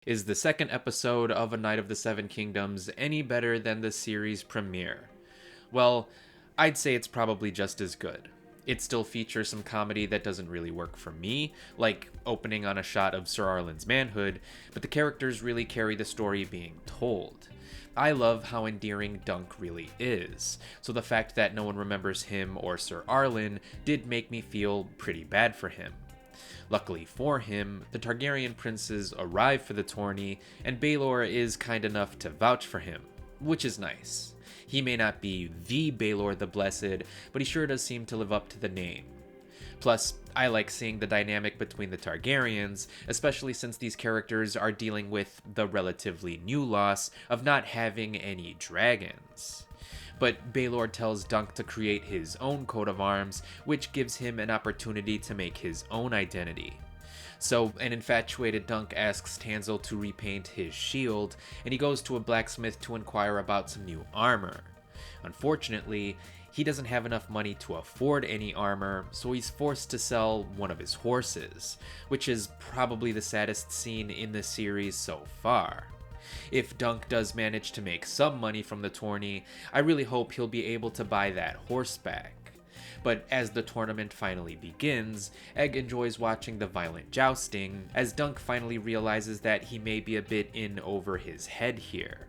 Is the second episode of A Knight of the Seven Kingdoms any better than the series premiere? Well, I'd say it's probably just as good. It still features some comedy that doesn't really work for me, like opening on a shot of Sir Arlen's manhood, but the characters really carry the story being told. I love how endearing Dunk really is, so the fact that no one remembers him or Sir Arlen did make me feel pretty bad for him. Luckily for him, the Targaryen princes arrive for the tourney, and Baelor is kind enough to vouch for him, which is nice. He may not be the Baelor the Blessed, but he sure does seem to live up to the name. Plus, I like seeing the dynamic between the Targaryens, especially since these characters are dealing with the relatively new loss of not having any dragons. But Baelor tells Dunk to create his own coat of arms, which gives him an opportunity to make his own identity. So, an infatuated Dunk asks Tanzel to repaint his shield, and he goes to a blacksmith to inquire about some new armor. Unfortunately, he doesn't have enough money to afford any armor, so he's forced to sell one of his horses, which is probably the saddest scene in the series so far. If Dunk does manage to make some money from the tourney, I really hope he'll be able to buy that horse back. But as the tournament finally begins, Egg enjoys watching the violent jousting, as Dunk finally realizes that he may be a bit in over his head here.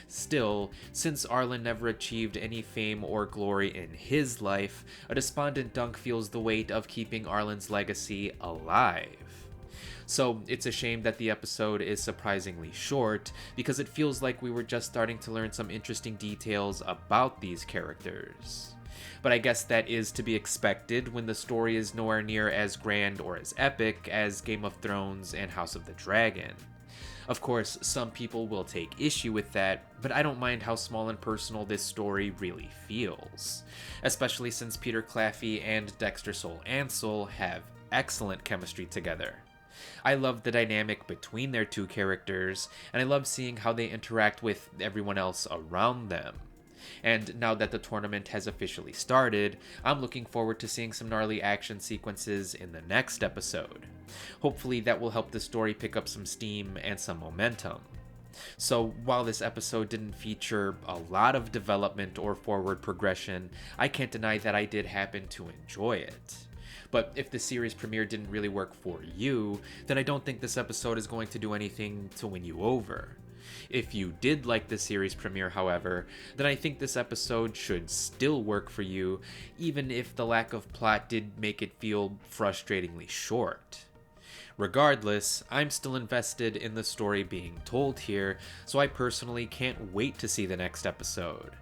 Still, since Arlen never achieved any fame or glory in his life, a despondent Dunk feels the weight of keeping Arlen's legacy alive. So it's a shame that the episode is surprisingly short, because it feels like we were just starting to learn some interesting details about these characters. But I guess that is to be expected when the story is nowhere near as grand or as epic as Game of Thrones and House of the Dragon. Of course, some people will take issue with that, but I don't mind how small and personal this story really feels. Especially since Peter Claffey and Dexter Soul Ansel have excellent chemistry together. I love the dynamic between their two characters, and I love seeing how they interact with everyone else around them. And now that the tournament has officially started, I'm looking forward to seeing some gnarly action sequences in the next episode. Hopefully that will help the story pick up some steam and some momentum. So while this episode didn't feature a lot of development or forward progression, I can't deny that I did happen to enjoy it. But if the series premiere didn't really work for you, then I don't think this episode is going to do anything to win you over. If you did like the series premiere, however, then I think this episode should still work for you, even if the lack of plot did make it feel frustratingly short. Regardless, I'm still invested in the story being told here, so I personally can't wait to see the next episode.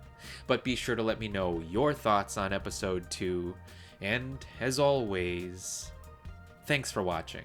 But be sure to let me know your thoughts on episode 2, and as always, thanks for watching.